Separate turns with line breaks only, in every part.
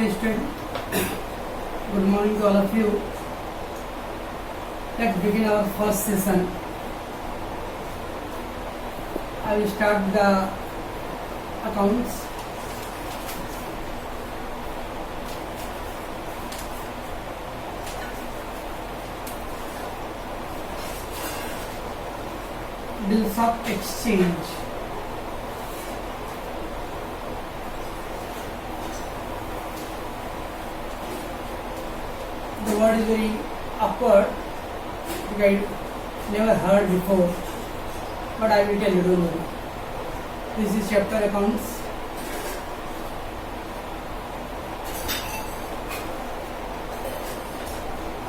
Okay, student. Good morning to all of you. Let's begin our first session. I will start the accounts. Bills of exchange. The word is very awkward because I never heard before, but I will tell you, don't worry. This is chapter accounts.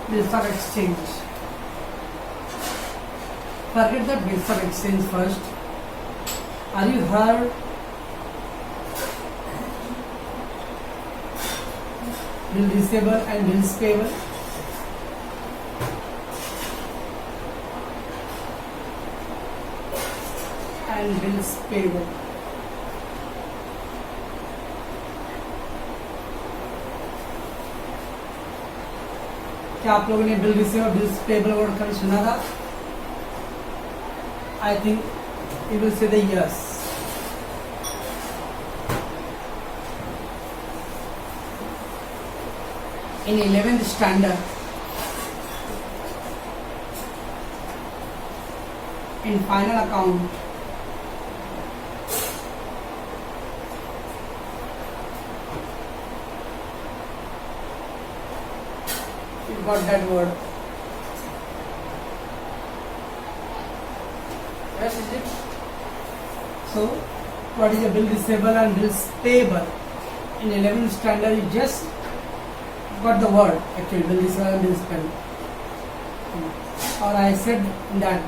Bills of exchange. Forget the bills of exchange first. Are you heard? Bill receivable and bills payable. And bills payable. क्या आप लोगों ने bill receiver bills payable word कभी सुना था? I think you will say the yes. In 11th standard, in final account, you got that word. Yes, is it? So, what is a bill receivable and bills payable? In 11th standard, you just got the word actually, bill receivable and bills payable. Or I said that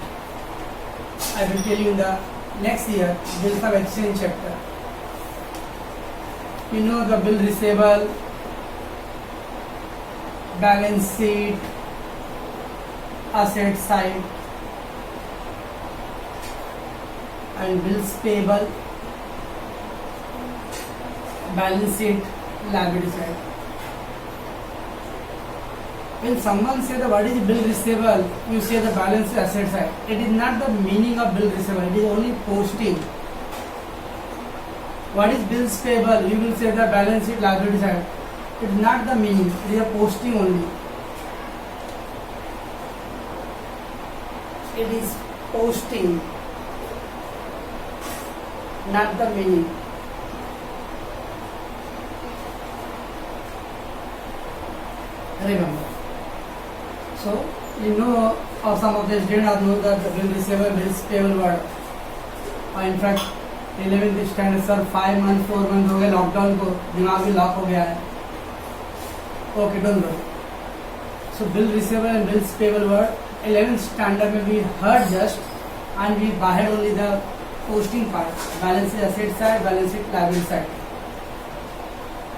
I will tell you in the next year, bills of exchange chapter. You know the bill receivable, balance sheet, asset side, and bills payable, balance sheet, liability side. When someone says the what is bill receivable, you say the balance sheet, asset side. It is not the meaning of bill receivable, it is only posting. What is bills payable? You will say the balance sheet, liability side. It is not the meaning, it is a posting only. It is posting, not the meaning. Remember. So, you know, or some of the students know that the bill receivable, bills payable word. In fact, 11th standard sir 5 months 4 months हो गए lockdown को, दिमाग भी lock हो गया है. Okay, don't worry. So, bill receivable and bills payable word 11th standard में we heard just and we bahed only the posting part, balance sheet asset side, balance sheet liability side.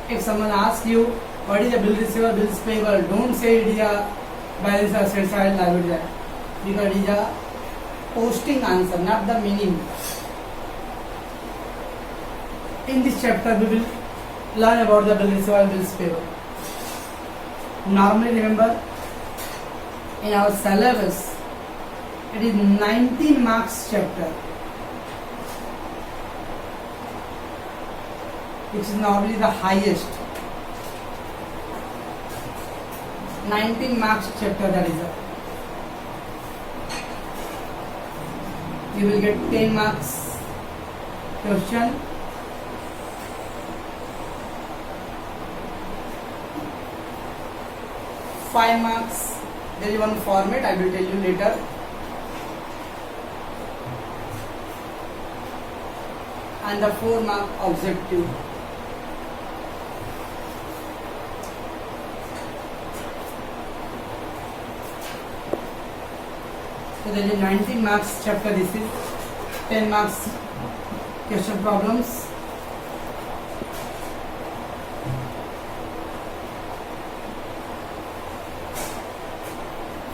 If someone asks you what is a bill receivable, bills payable, don't say it is a balance sheet asset side, liability side, because it is a posting answer, not the meaning. In this chapter we will learn about the bill receivable, bills payable. Normally remember in our syllabus it is 19 marks chapter, which is normally the highest. 19 marks chapter, that is you will get 10 marks question, 5 marks. There is one format I will tell you later. And the 4 mark objective. So there is 19 marks chapter. This is 10 marks question problems.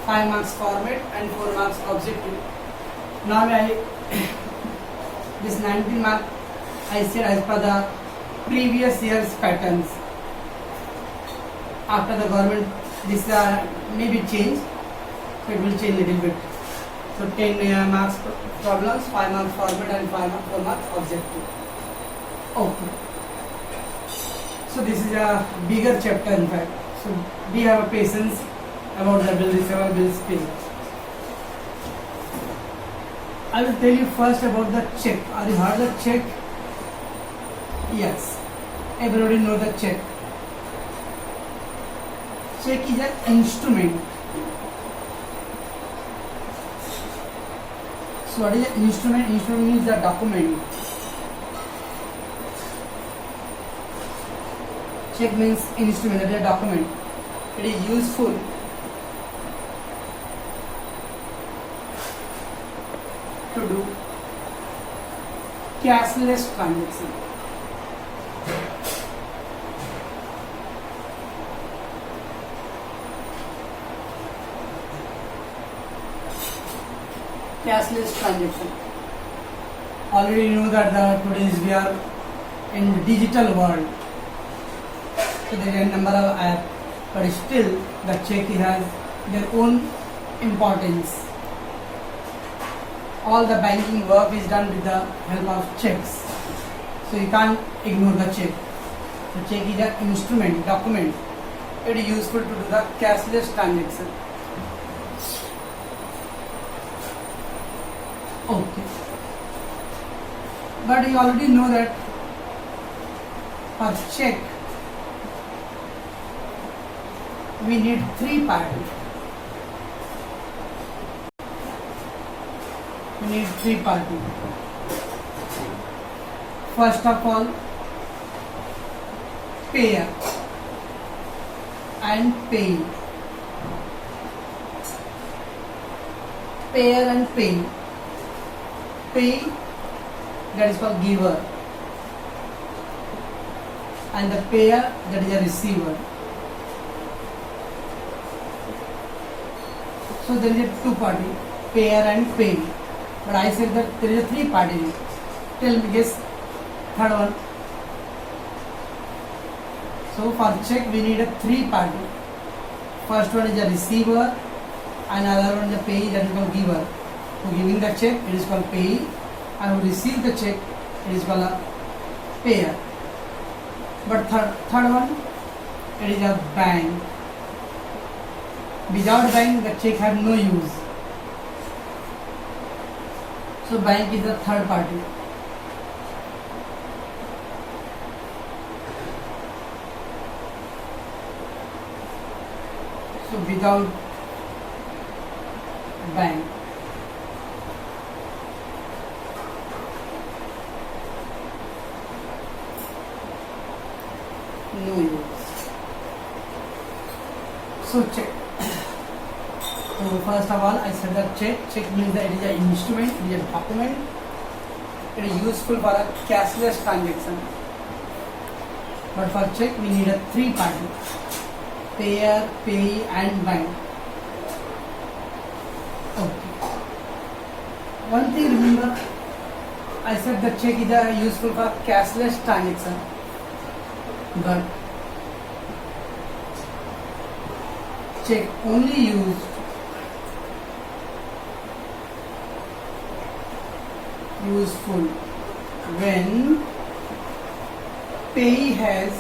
5 marks format and 4 marks objective. Now this 19 mark I said as per the previous year's patterns. after the government this may be changed, so it will change little bit. So 10 marks problems, 5 marks format and 4 marks objective. Okay. So this is a bigger chapter in fact. So we have a patience about the bill receiver, bills payable. I will tell you first about the check. Are you heard the check? Yes. Everybody know the check. Check is an instrument. So what is an instrument? Instrument means a document. Check means instrument, that is a document. It is useful to do cashless transaction. Cashless transaction. Already you know that today's we are in the digital world. So there are a number of apps, but still the check has their own importance. All the banking work is done with the help of checks. So you can't ignore the check. So check is an instrument, document. It is useful to do the cashless transaction. Okay. But you already know that for check we need 3 parties. We need 3 parties. First of all, payer and payee. Payer and payee. Payee, that is called giver, and the payer, that is a receiver. So there is a 2 party, payer and payee. But I said that there is a 3 party. Tell me, guess third one. So for check we need a 3 party. First one is a receiver, and another one is a payee, that is called giver. Who giving the check, it is called payee, and who receive the check, it is called a payer. But third one, it is a bank. Without bank, the check have no use. So bank is the third party. So without bank, no use. So check. So first of all, I said that check. Check means that it is an instrument, it is a document. It is useful for a cashless transaction. But for check, we need a 3 party: payer, payee, and bank. Okay. One thing remember, I said that check is useful for cashless transaction. But check only used useful when payee has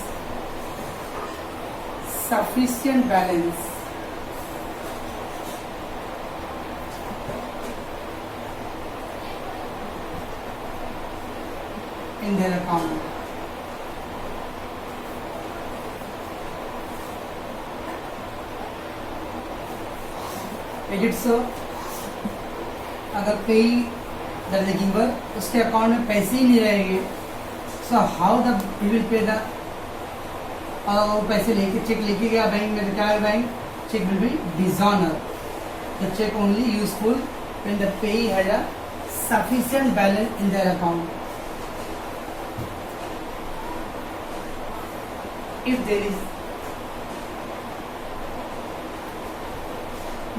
sufficient balance in their account. Is it so? अगर पेई that is giver उसके account में पैसे ही नहीं रहेंगे, so how the he will pay the, वो पैसे लेके चेक लेके गया बैंक में, तो क्या है bank cheque will be dishonour. The cheque only useful when the payee has a sufficient balance in their account. If there is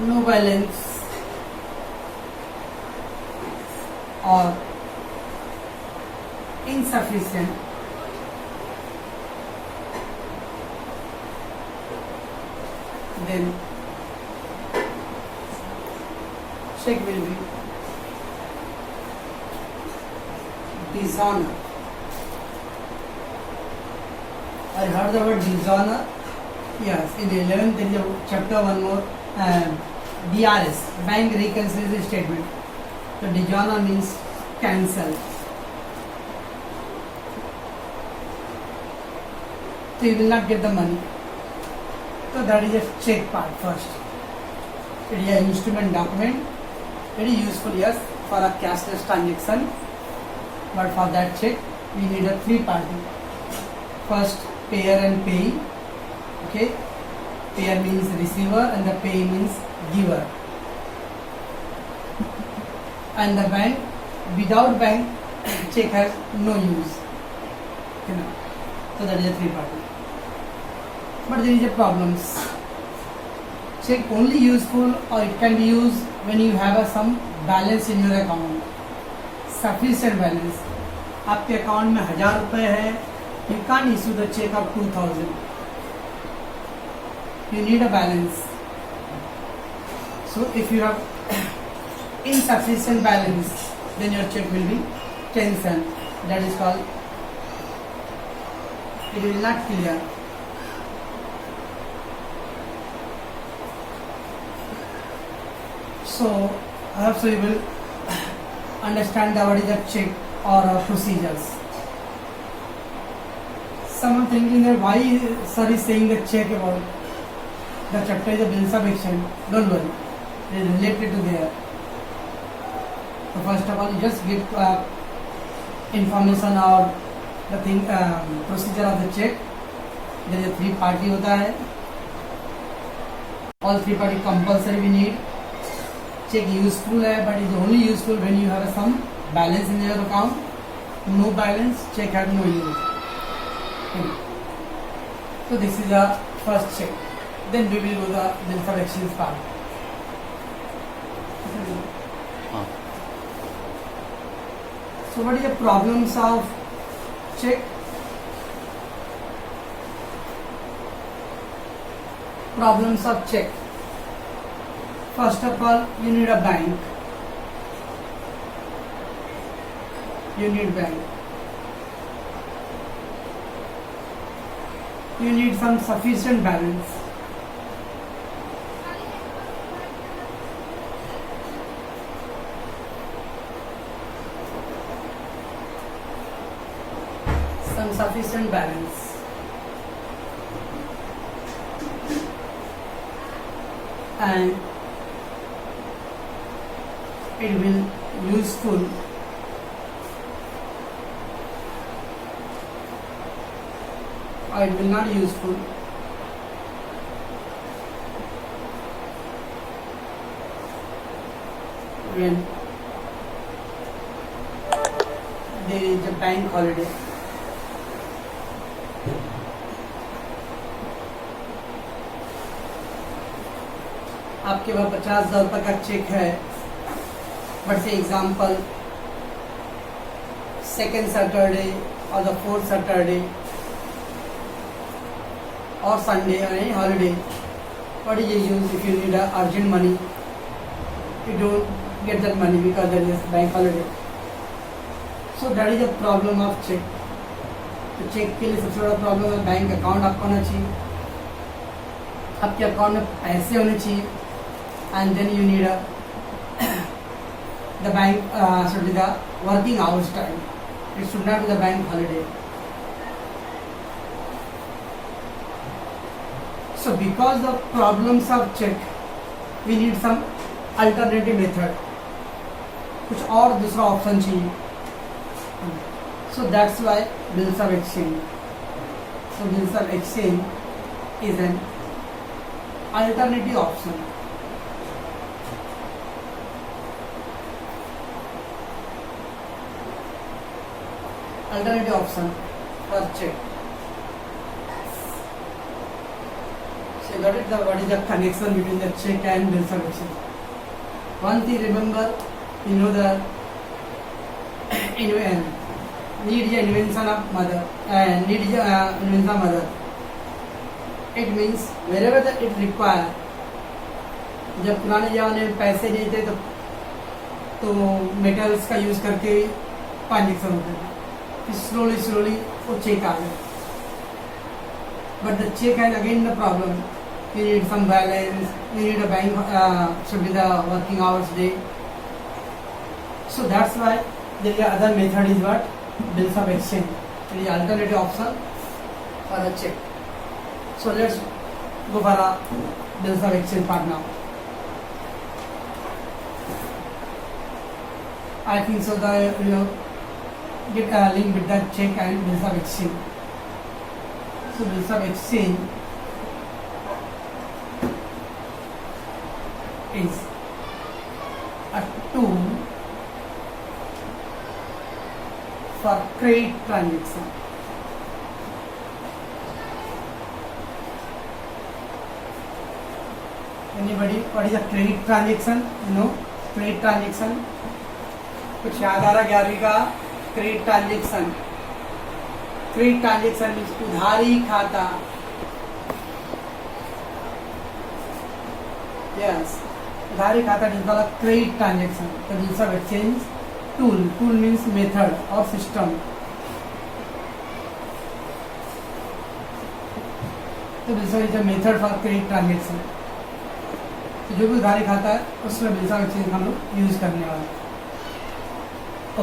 no balance or insufficient then check will be dishonor. I heard the word dishonor. Yes, in the 11th there is a chapter one more, DRS, bank reconciliation statement. So dishonor means cancel. So you will not get the money. So that is a check part first. It is an instrument document. Very useful, yes, for a cashless transaction. But for that check, we need a three party. First, payer and payee. Okay, payer means receiver and the payee means giver. And the bank, without bank, check has no use. You know. So that is a three party. But there is a problems. Check only useful, or it can be used when you have some balance in your account. Sufficient balance. आपके account में 1000 रुपए है. You can't issue the check of 2000. You need a balance. So if you have insufficient balance, then your check will be 10 cents. That is called, it will not clear. So I hope so you will understand what is a check or procedures. Someone thinking that why sir is saying the check about the chapter is a bills of exchange. Don't worry, it is related to there. So first of all, you just give information or the thing procedure of the check. There is a three party होता है. All three party compulsory we need. Check useful है, but it is only useful when you have some balance in your account. No balance, check has no use. Okay. So this is the first check. Then we will go the bills of exchange part. So what is the problems of check? Problems of check. First of all, you need a bank. You need bank. You need some sufficient balance. Some sufficient balance. And it will useful or it will not useful when there is a bank holiday. आपके पास 50,000 रुपये का check है, but say example second Saturday और the fourth Saturday और Sunday यानी holiday. What is use if you need urgent money, you don't get that money because there is bank holiday. So that is a problem of cheque. तो cheque के लिए सबसे बड़ा problem है bank account आपका होना चाहिए, आपके अकाउंट में पैसे होने चाहिए. And then you need the bank should be the working hours time. It should not be the bank holiday. So because of problems of check, we need some alternative method. कुछ और दूसरा option चाहिए. So that's why bills of exchange. So bills of exchange is an alternative option. Alternative option for check. So what is the connection between the check and bills of exchange? One thing remember, you know the need the invention of mother and need the invention of mother. It means wherever that it require, जब पुराने ज़माने में पैसे नहीं थे तो metals का use करके ट्रांजेक्शन होते थे, फिर स्लोली वो चेक आ गया, but the cheque has again the problem, you need some balance, you need a bank should be the working hours day. So that's why there is other method is what? Bills of exchange. It is alternative option for a check. So let's go for a bills of exchange part now. I think so that you get a link with the check and bills of exchange. So bills of exchange is a tool for credit transaction. Anybody, what is a credit transaction? You know, credit transaction. कुछ याद आ रहा 11वीं का? Credit transaction. Credit transaction means उधारी खाता. Yes. उधारी खाता is called a credit transaction. The bills of exchange tool. Tool means method or system. तो bills of is a method for credit transaction. तो जो भी उधारी खाता है उसमें bills of exchange हम लोग यूज करने वाले हैं.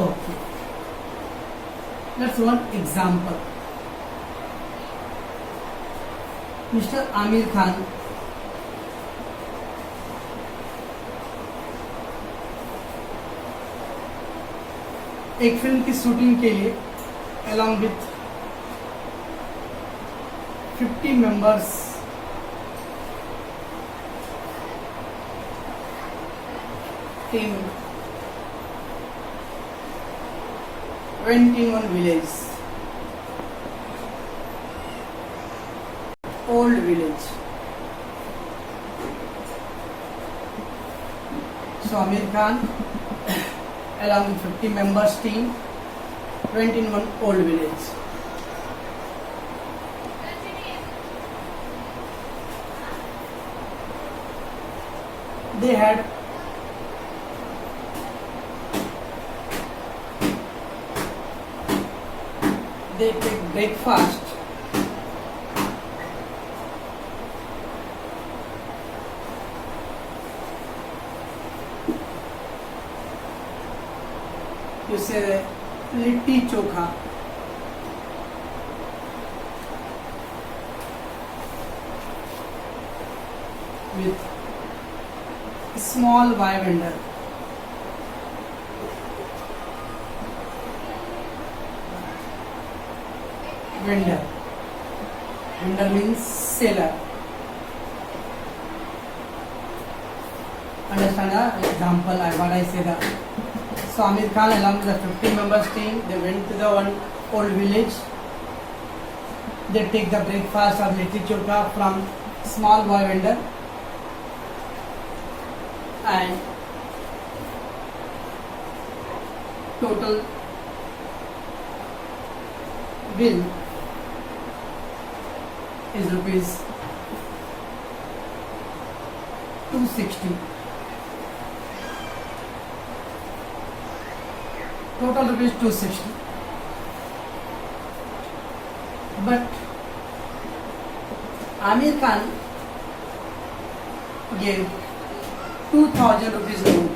Okay. Let's one example. Mr. Amir Khan एक फिल्म की शूटिंग के लिए along with 50 members team went in one village, old village. So Amir Khan along with 50 members team went in one old village. They had take breakfast जैसे litti chokha with small buy vendor. Vendor means seller. Understand the example? What I say that. So Amir Khan along with the 50 members team, they went to the one old village. They take the breakfast of litti chokha from small boy vendor, and total bill is rupees 260. Total rupees 260. But Amir Khan gave 2000 rupees loan.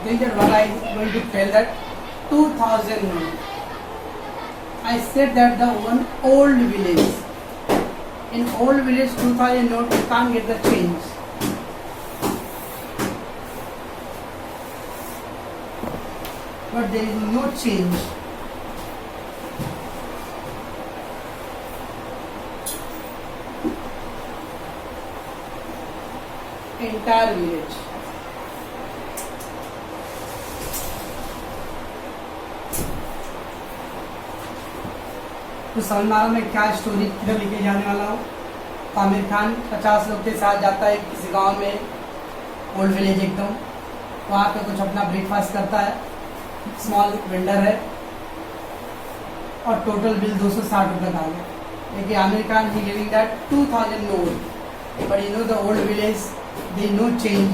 Think that what I am going to tell that 2000 loan. I said that the one old village. In old village 2000 note you can't get the change. But there is no change. Entire village. तो समझ में आ रहा मैं क्या story किधर लेके जाने वाला हूँ. तो आमिर खान 50 लोग के साथ जाता है किसी गांव में, ओल्ड विलेज एकदम. वहाँ पे कुछ अपना ब्रेकफास्ट करता है. स्मॉल वेंडर है और टोटल बिल 260 रुपये का आ गया. देखिए Aamir Khan he giving that 2000 note, but you know the old village they no change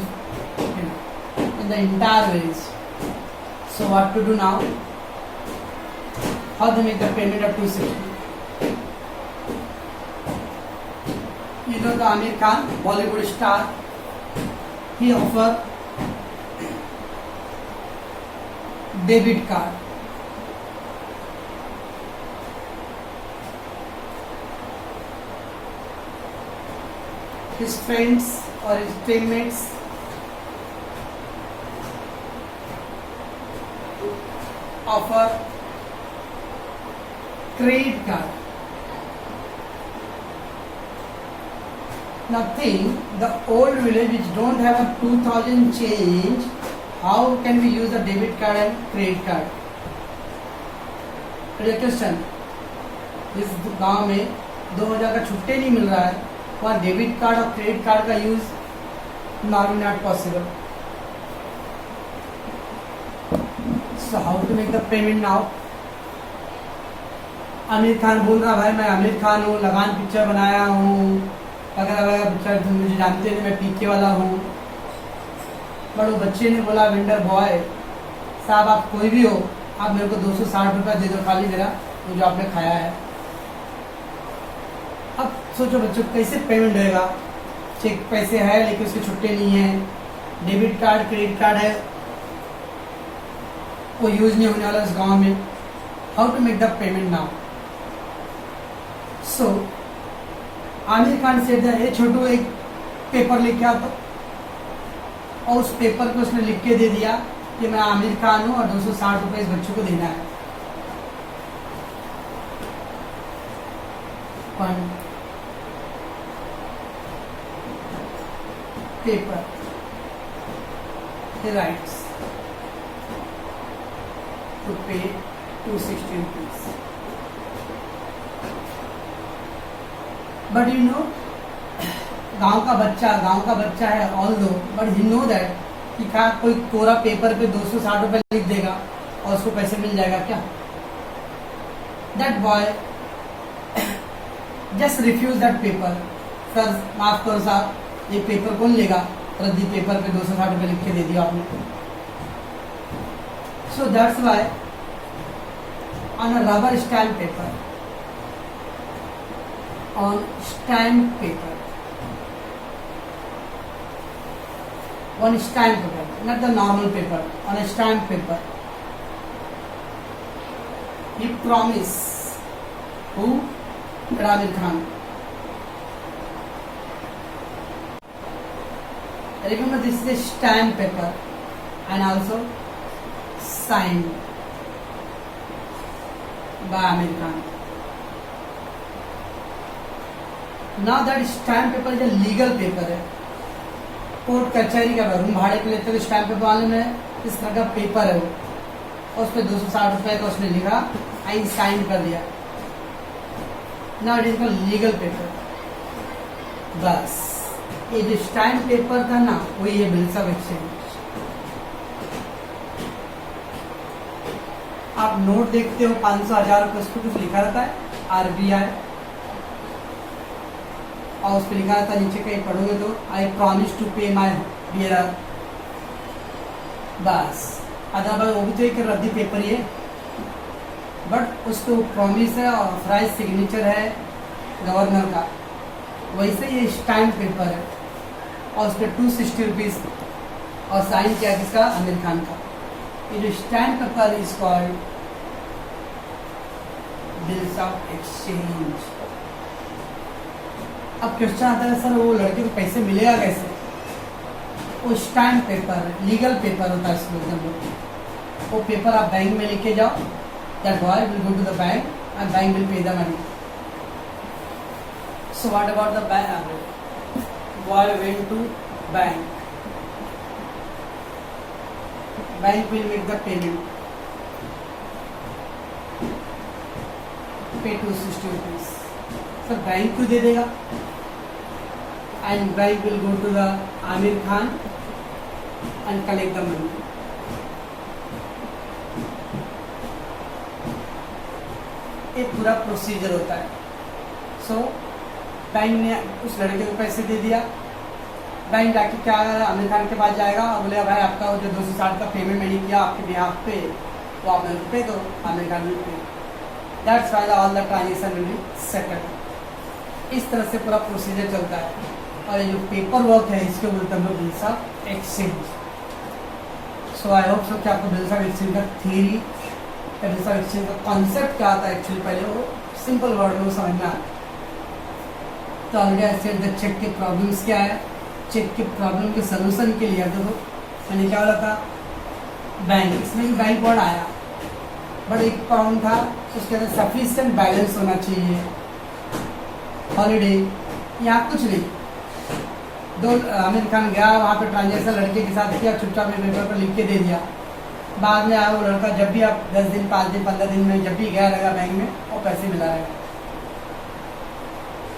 in the entire village. So what to do now? How to make the payment of 260? You know the Amir Khan, Bollywood star, he offer debit card. His friends or his teammates offer credit card. Nothing. The old village which don't have a 2000 change, how can we use a debit card and credit card? Question. इस गांव में 2000 का छुट्टे नहीं मिल रहा है, वहाँ debit card और क्रेडिट कार्ड का use not possible. So how to make the payment now? Aamir Khan बोल रहा भाई मैं आमिर खान हूँ, लगान पिक्चर बनाया हूँ, वगैरह वगैरह पिक्चर, तुम मुझे जानते नहीं, मैं पीके वाला हूँ. बट वो बच्चे ने बोला वेंडर बॉय साहब आप कोई भी हो, आप मेरे को 260 रुपया दे दो खाली मेरा, वो जो आपने खाया है. अब सोचो बच्चों कैसे पेमेंट होएगा? चेक पैसे है लेकिन उसके छुट्टे नहीं है, डेबिट कार्ड क्रेडिट कार्ड है वो यूज नहीं होने वाला इस गांव में. How to make the payment now? So Aamir Khan से ये छोटू एक पेपर लेके आता और उस पेपर को उसने लिख के दे दिया कि मैं आमिर खान हूँ और 260 रुपये इस बच्चों को देना है. Paper he writes to pay 260 rupees. But you know, गांव का बच्चा है ऑल दो, बट ही नो दैट कि क्या कोई कोरा पेपर पे 260 रुपये लिख देगा और उसको पैसे मिल जाएगा क्या? That boy just refuse that paper. Sir माफ करो साहब, ये पेपर कौन लेगा? रद्दी पेपर पे 260 रुपये लिख के दे दिया आपने. So that's why on a rubber stamp paper, on stamp paper, one stamp paper, not the normal paper, on a stamp paper, he promised who? Amir Khan. Remember this is a stamp paper and also signed by Amir Khan. Now that stamp paper is a legal paper है, court कचहरी का room भाड़े पे लेते हुए stamp paper वाले में इस तरह का पेपर है वो, और उस पर 260 रुपये का उसने लिखा, आई साइन कर दिया. Now it is called legal paper. बस ये जो स्टैम्प पेपर था ना वही है बिल्स ऑफ एक्सचेंज. आप नोट देखते हो 500 1000 रुपये, उस पर कुछ लिखा रहता है RBI और उस पर लिखा रहता है नीचे कहीं पढ़ोगे तो आई प्रॉमिस टू पे माई बियरर. बस अदरवाइज वो भी तो एक रद्दी पेपर ही है, बट उस पर प्रॉमिस है और ऑथराइज सिग्नेचर है गवर्नर का. वैसे ये स्टैम्प पेपर है और उस पर 260 रुपीज़ और साइन किया किसका? आमिर खान का. ये जो stamp paper is called bills of exchange. अब क्वेश्चन आता है सर वो लड़के को पैसे मिलेगा कैसे? वो स्टैम्प पेपर लीगल पेपर होता है इसमें. वो पेपर आप बैंक में लेके जाओ, that boy will go to the bank and bank will pay the money. So what about the bank? Boy went to bank, bank will make the payment, pay 260 rupees. Sir bank क्यों दे देगा? And bank will go to the Aamir Khan and collect the money. एक पूरा procedure होता है। So bank ने उस लड़के को पैसे दे दिया, बैंक जाके क्या आमिर खान के पास जाएगा और बोलेगा भाई आपका वो जो 260 का पेमेंट मैंने किया आपके बिहाफ पे, वो आप मेरे को पे दो। Aamir Khan will pay, that's why all the transaction will be settled. इस तरह से पूरा प्रोसीजर चलता है। और ये जो पेपर वर्क है इसके बोलते हम लोग bills of exchange. So I hope so कि आपको बिल्स ऑफ एक्सचेंज का थियरी, बिल्स ऑफ एक्सचेंज का कॉन्सेप्ट क्या आता है एक्चुअली पहले वो सिंपल वर्ड में समझ में आता। तो ऑलरेडी सेड द चेक के प्रॉब्लम्स क्या है, चेक के प्रॉब्लम के सोल्यूशन के लिए देखो मैंने क्या बोला था, बैंक, इसमें भी बैंक वर्ड आया, बट एक प्रॉब्लम था उसके अंदर सफिशिएंट बैलेंस होना चाहिए। हॉलीडे यहाँ कुछ नहीं, आमिर खान गया वहाँ पे ट्रांजेक्शन लड़के के साथ किया, चुपचाप में पेपर पर लिख के दे दिया। बाद में आया वो लड़का, जब भी आप 10 दिन 5 दिन 15 दिन में जब भी गया रहेगा बैंक में और पैसे मिला रहेगा।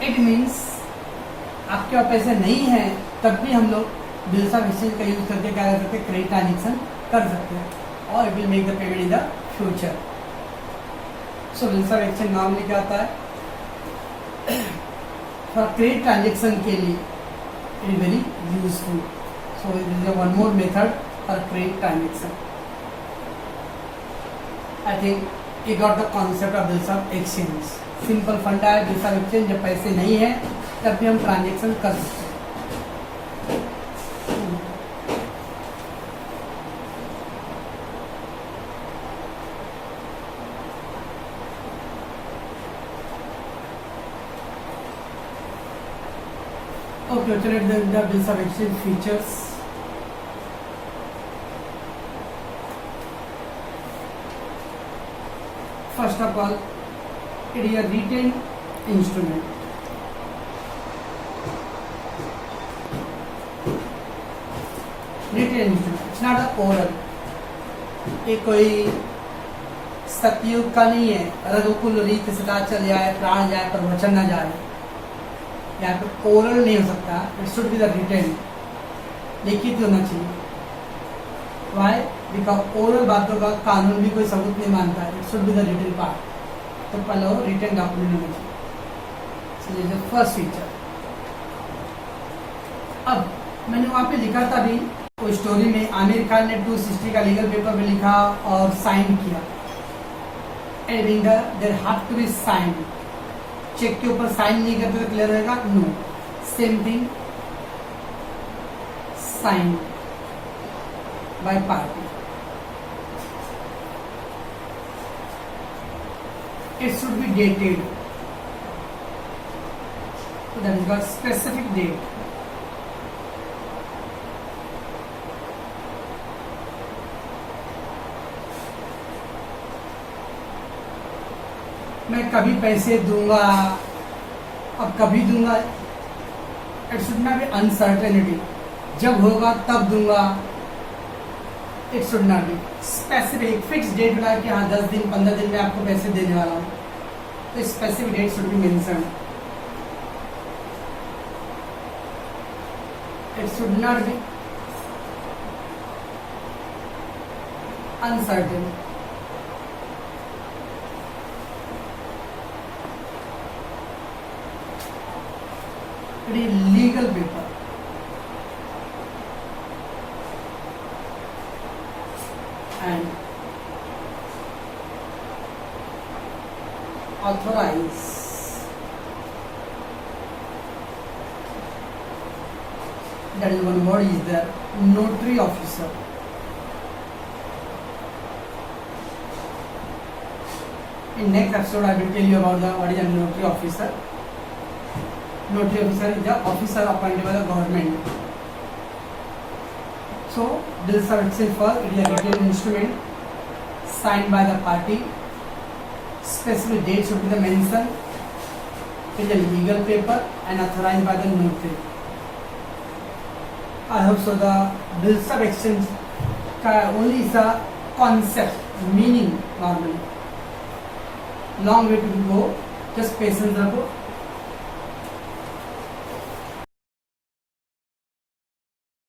इट मीन्स आपके पास पैसे नहीं हैं तब भी हम लोग बिल्स ऑफ एक्सचेंज का यूज करके क्या कर सकते हैं, क्रेडिट ट्रांजेक्शन कर सकते हैं और it will make the payment in the future. So bills of exchange normally क्या होता है फॉर क्रेडिट ट्रांजेक्शन के लिए it is very useful. So it is one more method for credit transaction. I think you got the concept of bills of exchange. Simple फंडा है bills of exchange, जब पैसे नहीं है तब भी हम ट्रांजेक्शन कर सकते हैं। Okay, let's look at the bills of exchange features. First of all, it is a written instrument. Written instrument. It's not a oral. ये कोई सतयुग का नहीं है, रघुकुल रीत सदा चल जाए प्राण जाए पर वचन न जाए। यहाँ पे ओरल नहीं हो सकता, it should be the written, लिखित होना चाहिए। वाई? बिकॉज ओरल बातों का कानून भी कोई सबूत नहीं मानता है, it should be the written part. तो पहले वो रिटेन डॉक्यूमेंट होना चाहिए। So first feature. अब मैंने वहाँ पे लिखा था भी कोई स्टोरी में, आमिर खान ने 260 का लीगल पेपर में लिखा और साइन किया। And there have to be sign. Cheque के ऊपर साइन नहीं करते तो क्लियर रहेगा? No. Same thing, sign by party. It should be dated, that is called specific date. मैं कभी पैसे दूंगा, अब कभी दूंगा, it should not be uncertainty, जब होगा तब दूंगा। It should not be specific fix date बना कि हाँ 10 दिन 15 दिन में आपको पैसे देने वाला हूँ, तो specific date should be mention. It should not be uncertain. Legal paper and authorise. That is one word is the notary officer. In next episode, I will tell you about what is a notary officer. Notary officer is the officer appointed by the government. So, bills of exchange first, it is a written instrument signed by the party. Specific date should be the mention. It is a legal paper and authorized by the notary. I hope so. The bills of exchange only is a concept, meaning normally. Long way to go. Just patience रखो.